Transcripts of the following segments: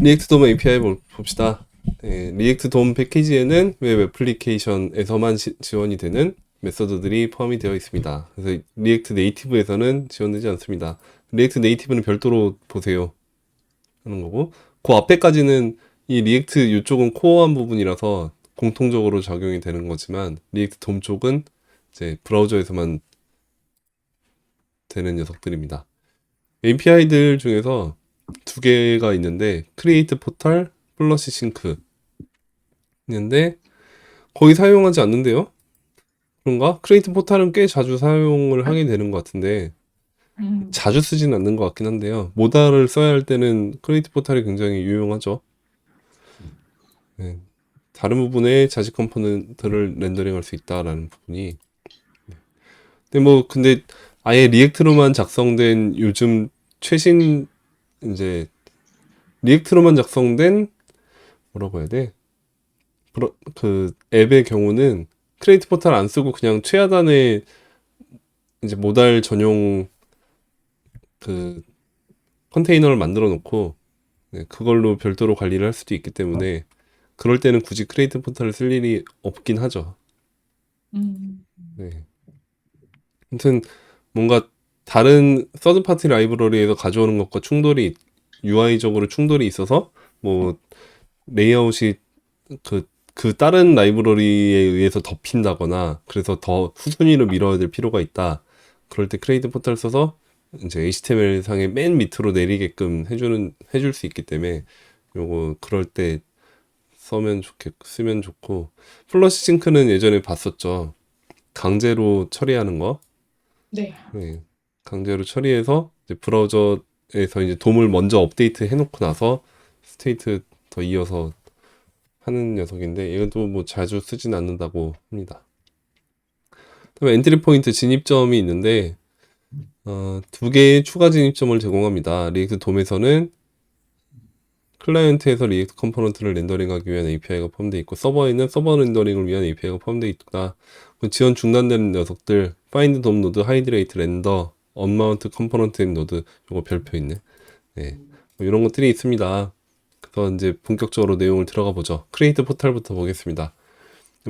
리액트 돔 API 봅시다. 네, 리액트 돔 패키지에는 웹 애플리케이션에서만 지원이 되는 메서드들이 포함이 되어 있습니다. 그래서 리액트 네이티브에서는 지원되지 않습니다. 리액트 네이티브는 별도로 보세요 하는 거고, 그 앞에까지는 이 리액트 이쪽은 코어한 부분이라서 공통적으로 적용이 되는 거지만 리액트 돔 쪽은 이제 브라우저에서만 되는 녀석들입니다. API들 중에서 두 개가 있는데 크리에이트 포털 플러시 싱크 있는데 거의 사용하지 않는데요? 그런가? 크리에이트 포탈은 꽤 자주 사용을 하게 되는 것 같은데 음, 자주 쓰진 않는 것 같긴 한데요. 모달을 써야 할 때는 크리에이트 포탈이 굉장히 유용하죠. 네. 다른 부분에 자식 컴포넌트를 렌더링할 수 있다라는 부분이. 근데 아예 리액트로만 작성된 요즘 최신 이제 리액트로만 작성된 뭐라고 해야 돼? 그 앱의 경우는 크리에이트 포탈 안 쓰고 그냥 최하단에 이제 모달 전용 그 컨테이너를 만들어 놓고 네, 그걸로 별도로 관리를 할 수도 있기 때문에 그럴 때는 굳이 크리에이트 포탈을 쓸 일이 없긴 하죠. 음, 네. 아무튼 뭔가 다른 서드 파티 라이브러리에서 가져오는 것과 UI적으로 충돌이 있어서 뭐 레이아웃이 그 다른 라이브러리에 의해서 덮인다거나 그래서 더 후순위로 밀어야 될 필요가 있다. 그럴 때 크리에이트 포탈 써서 이제 HTML 상의 맨 밑으로 내리게끔 해줄 수 있기 때문에 요거 그럴 때 쓰면 좋고 플러시 싱크는 예전에 봤었죠. 강제로 처리하는 거. 네. 네. 강제로 처리해서 이제 브라우저에서 이제 돔을 먼저 업데이트 해놓고 나서 스테이트 더 이어서 하는 녀석인데 이것도 뭐 자주 쓰진 않는다고 합니다. 그다음에 엔트리 포인트 진입점이 있는데 두 개의 추가 진입점을 제공합니다. 리액트 돔에서는 클라이언트에서 리액트 컴포넌트를 렌더링하기 위한 API가 포함되어 있고 서버에는 서버 렌더링을 위한 API가 포함되어 있다. 지원 중단되는 녀석들 파인드 돔 노드, 하이드레이트 렌더, 언마운트 컴포넌트 앤 노드 요거 별표 있네. 네. 뭐 이런 것들이 있습니다. 그래서 이제 본격적으로 내용을 들어가 보죠. 크리에이트 포탈부터 보겠습니다.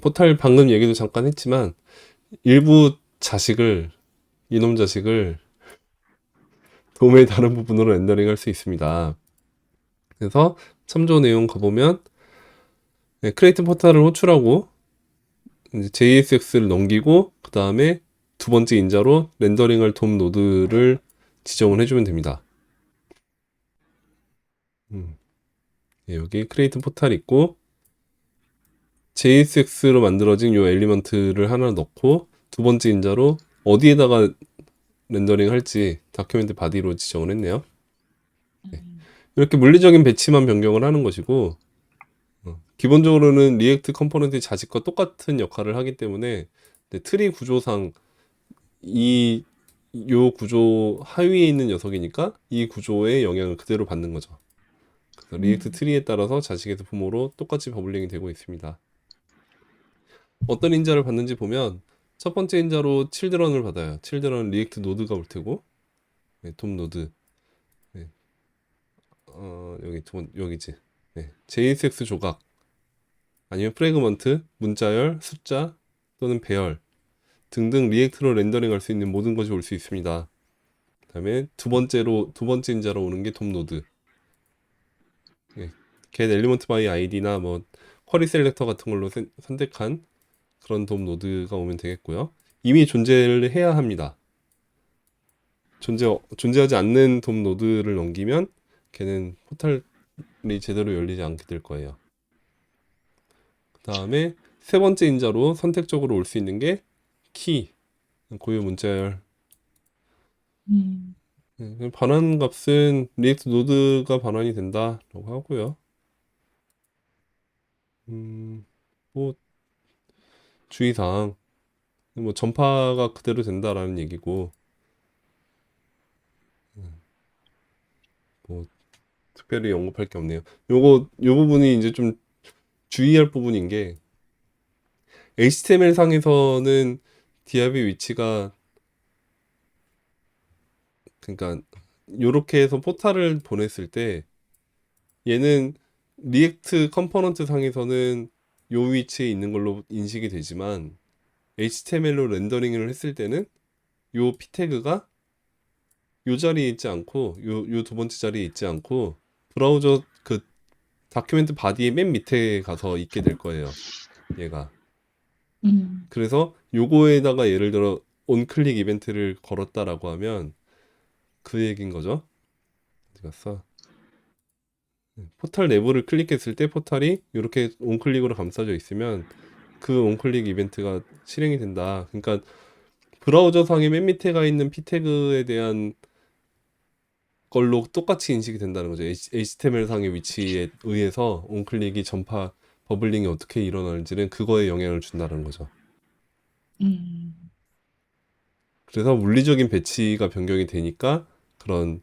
포탈 방금 얘기도 잠깐 했지만 일부 이놈 자식을 돔의 다른 부분으로 렌더링 할 수 있습니다. 그래서 참조 내용 가보면 네, 크리에이트 포탈을 호출하고 이제 JSX를 넘기고 그 다음에 두 번째 인자로 렌더링할 돔 노드를 지정을 해주면 됩니다. 네, 여기 크리에이트 포탈 있고 JSX로 만들어진 요 엘리먼트를 하나 넣고 두 번째 인자로 어디에다가 렌더링 할지 다큐멘트 바디로 지정을 했네요. 음, 이렇게 물리적인 배치만 변경을 하는 것이고 기본적으로는 리액트 컴포넌트의 자식과 똑같은 역할을 하기 때문에 트리 구조상 이 요 구조 하위에 있는 녀석이니까 이 구조의 영향을 그대로 받는 거죠. 그래서 리액트 음, 트리에 따라서 자식에서 부모로 똑같이 버블링이 되고 있습니다. 어떤 인자를 받는지 보면 첫 번째 인자로 칠드런을 받아요. 칠드런 리액트 노드가 올 테고 네, 돔 노드 네, 여기지. 네, JSX 조각 아니면 프래그먼트, 문자열, 숫자 또는 배열 등등 리액트로 렌더링할 수 있는 모든 것이 올 수 있습니다. 그다음에 두 번째 인자로 오는 게 돔 노드. 예, get element by id나 뭐 쿼리 셀렉터 같은 걸로 선택한 그런 돔 노드가 오면 되겠고요. 이미 존재를 해야 합니다. 존재하지 않는 돔 노드를 넘기면 걔는 포탈이 제대로 열리지 않게 될 거예요. 그 다음에 세 번째 인자로 선택적으로 올 수 있는 게 키, 고유 문자열. 음, 반환 값은 리액트 노드가 반환이 된다라고 하고요. 음, 뭐 주의사항, 뭐 전파가 그대로 된다라는 얘기고, 뭐 특별히 언급할 게 없네요. 요 부분이 이제 좀 주의할 부분인 게 HTML 상에서는 디압의 위치가 그러니까 요렇게 해서 포탈을 보냈을 때 얘는 리액트 컴포넌트 상에서는 요 위치에 있는 걸로 인식이 되지만 HTML로 렌더링을 했을 때는 요 p 태그가 요 자리에 있지 않고 요 두 번째 자리에 있지 않고 브라우저 그 다큐멘트 바디의 맨 밑에 가서 있게 될 거예요. 얘가. 음, 그래서 요거에다가 예를 들어 온클릭 이벤트를 걸었다라고 하면 그 얘긴 거죠. 어디 갔어? 포털 내부를 클릭했을 때 포털이 이렇게 온클릭으로 감싸져 있으면 그 온클릭 이벤트가 실행이 된다. 그러니까 브라우저 상의 맨 밑에 가 있는 p 태그에 대한 걸로 똑같이 인식이 된다는 거죠. HTML 상의 위치에 의해서 온클릭이 전파 버블링이 어떻게 일어나는지는 그거에 영향을 준다는 거죠. 음, 그래서 물리적인 배치가 변경이 되니까 그런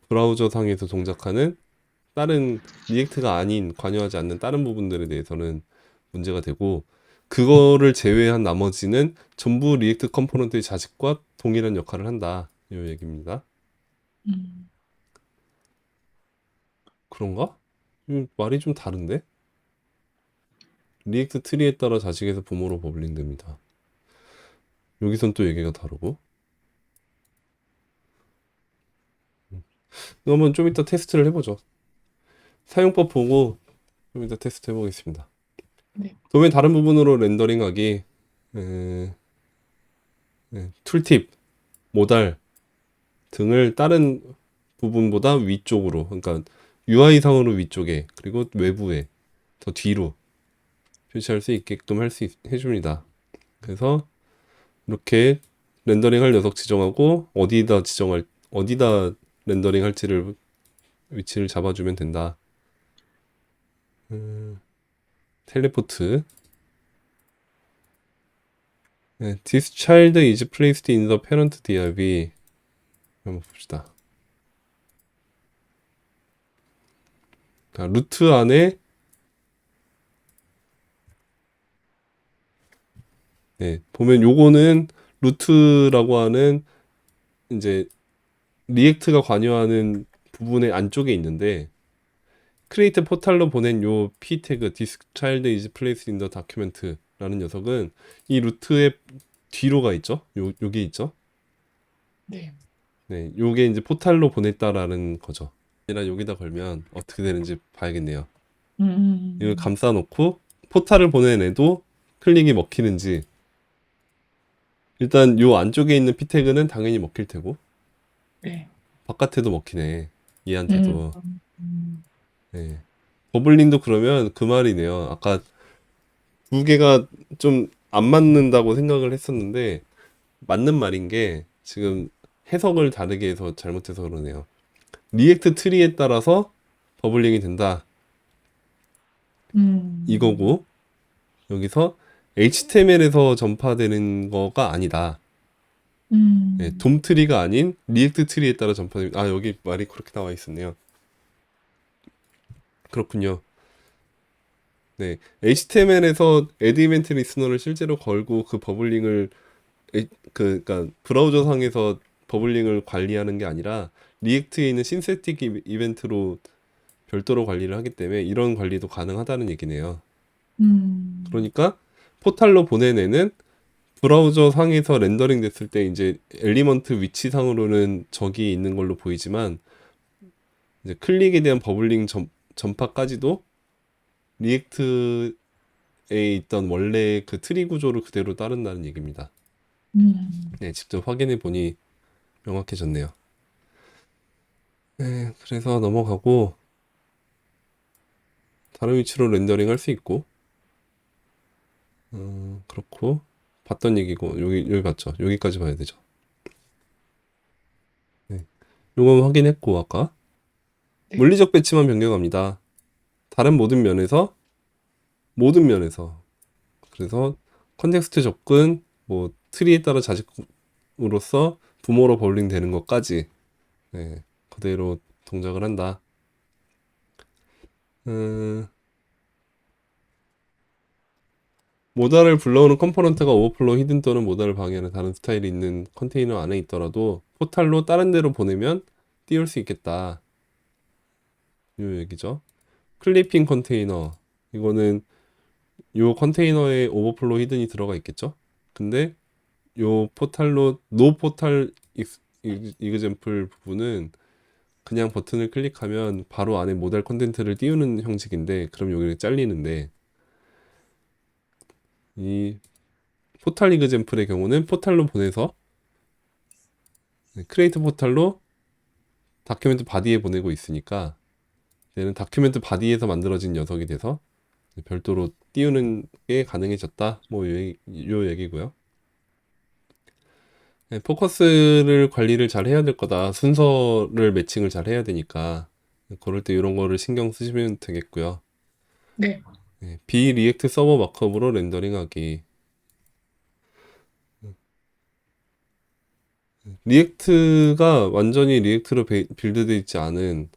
브라우저 상에서 동작하는 다른 리액트가 아닌 관여하지 않는 다른 부분들에 대해서는 문제가 되고 그거를 제외한 나머지는 전부 리액트 컴포넌트의 자식과 동일한 역할을 한다. 이 얘기입니다. 음, 그런가? 말이 좀 다른데? 리액트 트리에 따라 자식에서 부모로 버블링됩니다. 여기선 또 얘기가 다르고. 이거 한번 좀 이따 테스트를 해보죠. 사용법 보고 좀 이따 테스트 해보겠습니다. 네. 도면 다른 부분으로 렌더링하기 에, 툴팁, 모달 등을 다른 부분보다 위쪽으로 그러니까 UI상으로 위쪽에 그리고 외부에 더 뒤로 표시할 수 있게끔 해줍니다. 그래서 이렇게 렌더링 할 녀석 지정하고 어디다 렌더링 할지를 위치를 잡아주면 된다. 텔레포트. 네, This child is placed in the parent div. 한번 봅시다. 그러니까 루트 안에 보면 요거는 루트라고 하는 이제 리액트가 관여하는 부분의 안쪽에 있는데 크리에이트 포탈로 보낸 요 p 태그 this child is placed in the document라는 녀석은 이 루트의 뒤로가 있죠. 요게 있죠. 네. 네, 요게 이제 포탈로 보냈다라는 거죠. 아니라 여기다 걸면 어떻게 되는지 봐야겠네요. 이걸 음, 감싸 놓고 포탈을 보낸 애도 클릭이 먹히는지 일단 요 안쪽에 있는 p 태그는 당연히 먹힐 테고 네. 바깥에도 먹히네. 음, 얘한테도. 음, 네. 버블린도 그러면 그 말이네요. 아까 두 개가 좀 안 맞는다고 생각을 했었는데 맞는 말인 게 지금 해석을 다르게 해서 잘못해서 그러네요. 리액트 트리에 따라서 버블링이 된다. 음, 이거고 여기서 HTML에서 전파되는 거가 아니다. 네, 음, 돔 트리가 아닌 리액트 트리에 따라 전파됩니다. 아, 여기 말이 그렇게 나와 있었네요. 그렇군요. 네, HTML에서 애드 이벤트 리스너를 실제로 걸고 그 버블링을 그러니까 브라우저 상에서 버블링을 관리하는 게 아니라 리액트에 있는 신세틱 이벤트로 별도로 관리를 하기 때문에 이런 관리도 가능하다는 얘기네요. 음, 그러니까 포탈로 보낸 애는 브라우저 상에서 렌더링 됐을 때 이제 엘리먼트 위치상으로는 저기 있는 걸로 보이지만 이제 클릭에 대한 버블링 전파까지도 리액트에 있던 원래 그 트리 구조를 그대로 따른다는 얘기입니다. 음, 네, 직접 확인해 보니 명확해졌네요. 네, 그래서 넘어가고 다른 위치로 렌더링 할 수 있고 그렇고 봤던 얘기고 여기 봤죠. 여기까지 봐야 되죠. 네. 요건 확인했고 아까 네. 물리적 배치만 변경합니다. 다른 모든 면에서 그래서 컨텍스트 접근 뭐 트리에 따라 자식으로서 부모로 버블링 되는 것까지 그대로 동작을 한다. 음, 모달을 불러오는 컴포넌트가 오버플로우 히든 또는 모달을 방해하는 다른 스타일이 있는 컨테이너 안에 있더라도 포탈로 다른 데로 보내면 띄울 수 있겠다. 이 얘기죠. 클리핑 컨테이너. 이거는 요 컨테이너에 오버플로 히든이 들어가 있겠죠? 근데 요 포탈로 노 포탈 이그젬플 부분은 그냥 버튼을 클릭하면 바로 안에 모달 컨텐트를 띄우는 형식인데, 그럼 여기를 잘리는데, 이 포탈 이그젬플의 경우는 포탈로 보내서 크리에이트 포탈로 다큐멘트 바디에 보내고 있으니까 얘는 다큐멘트 바디에서 만들어진 녀석이 돼서 별도로 띄우는 게 가능해졌다. 뭐 요 얘기고요. 네, 포커스를 관리를 잘 해야 될 거다. 순서를 매칭을 잘 해야 되니까 그럴 때 이런 거를 신경 쓰시면 되겠고요. 네. 네, 비리액트 서버 마크업으로 렌더링하기. 리액트가 완전히 리액트로 빌드되어 있지 않은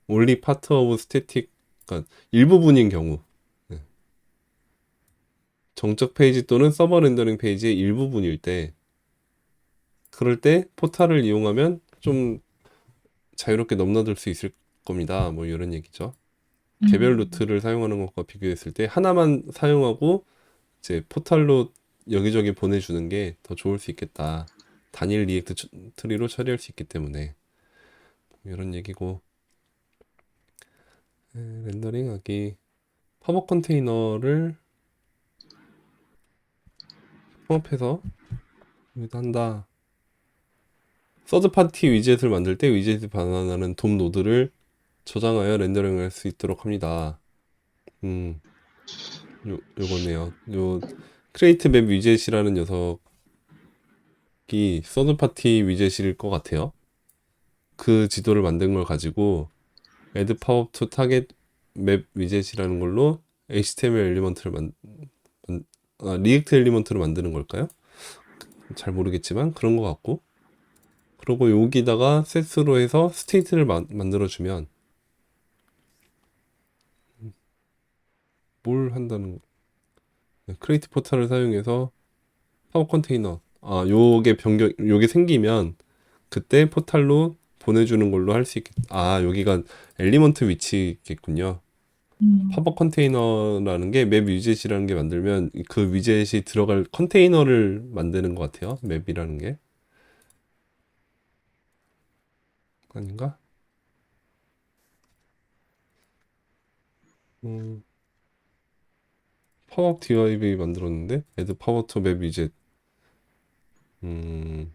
only part of static, 그러니까 일부분인 경우, 네, 정적 페이지 또는 서버 렌더링 페이지의 일부분일 때, 그럴 때 포탈을 이용하면 좀 자유롭게 넘나들 수 있을 겁니다. 뭐 이런 얘기죠. 개별 음, 루트를 사용하는 것과 비교했을 때 하나만 사용하고 이제 포탈로 여기저기 보내주는 게 더 좋을 수 있겠다. 단일 리액트 트리로 처리할 수 있기 때문에 이런 얘기고. 렌더링하기. 팝업 컨테이너를 통합해서 여기다 한다. 서드 파티 위젯을 만들 때 위젯이 반환하는 돔 노드를 저장하여 렌더링할 수 있도록 합니다. 음, 요거네요. 요 크리에이트 맵 위젯이라는 녀석이 서드 파티 위젯일 것 같아요. 그 지도를 만든 걸 가지고 add power to target map 위젯이라는 걸로 HTML 엘리먼트를 리액트 엘리먼트를 만드는 걸까요? 잘 모르겠지만 그런 것 같고, 그리고 여기다가 셋으로 해서 스테이트를 만들어주면 뭘 한다는 크리에이트 포탈을 사용해서 파워 컨테이너, 요게 생기면 그때 포탈로 보내주는 걸로 할 수 여기가 엘리먼트 위치겠군요. 팝업 음, 컨테이너라는 게 맵 위젯이라는 게 만들면 그 위젯이 들어갈 컨테이너를 만드는 것 같아요. 맵이라는 게 아닌가? 음, 팝업 디라이브 만들었는데 애드 파워 투 맵 위젯. 음,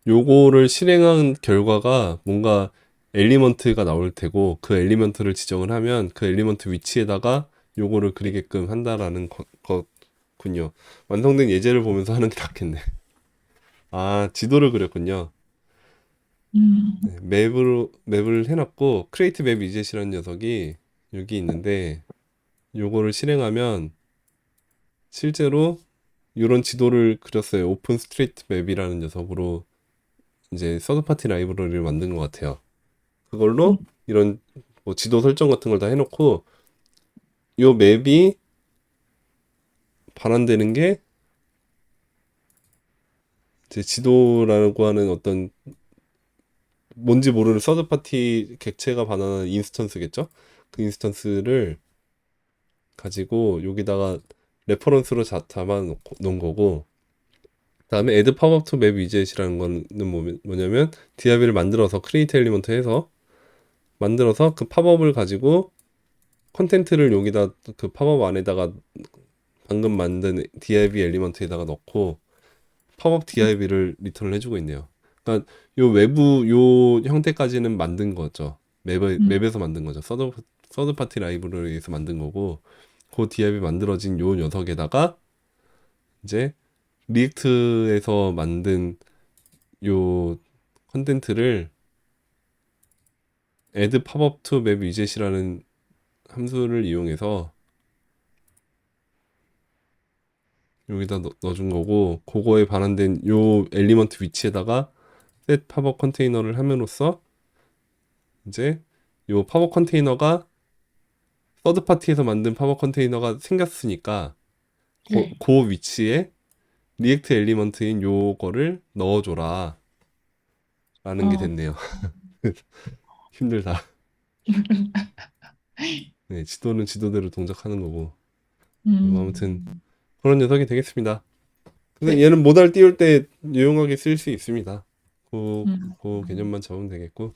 요거를 실행한 결과가 뭔가 엘리먼트가 나올 테고, 그 엘리먼트를 지정을 하면 그 엘리먼트 위치에다가 요거를 그리게끔 한다라는 거군요. 완성된 예제를 보면서 하는 게 낫겠네. 아, 지도를 그렸군요. 네, 음, 맵을 해놨고, 크리에이트 맵 위젯이라는 녀석이 여기 있는데, 요거를 실행하면 실제로 이런 지도를 그렸어요. 오픈 스트리트 맵이라는 녀석으로 이제 서드 파티 라이브러리를 만든 것 같아요. 그걸로 음, 이런 뭐 지도 설정 같은 걸 다 해놓고, 요 맵이 반환되는 게 이제 지도라고 하는 어떤 뭔지 모르는 서드 파티 객체가 반환하는 인스턴스겠죠? 그 인스턴스를 가지고 여기다가 레퍼런스로 담아 놓은 거고, 다음에 add pop-up to map 위젯이라는 거는 뭐냐면 디아비를 만들어서 크리에이트 엘리먼트 해서 만들어서 그 팝업을 가지고 컨텐트를 여기다 그 팝업 안에다가 방금 만든 div 엘리먼트에다가 넣고 팝업 div를 리턴을 해주고 있네요. 그러니까 요 외부 요 형태까지는 만든 거죠. 음, 맵에서 만든 거죠. 서드 파티 라이브러리에서 만든 거고, 그 div이 만들어진 요 녀석에다가 이제 리액트에서 만든 요 컨텐트를 add pop-up to map 위젯이라는 함수를 이용해서 여기다 넣어준 거고, 그거에 반환된 요 엘리먼트 위치에다가 set pop-up 컨테이너를 함으로써 이제 요 팝업 컨테이너가 서드 파티에서 만든 팝업 컨테이너가 생겼으니까 네. 그 위치에 리액트 엘리먼트인 요거를 넣어줘라 라는 게 어, 됐네요. 힘들다. 네, 지도는 지도대로 동작하는 거고. 뭐 아무튼 그런 녀석이 되겠습니다. 근데 네. 얘는 모달 띄울 때 유용하게 쓸 수 있습니다. 그 음. 개념만 잡으면 되겠고.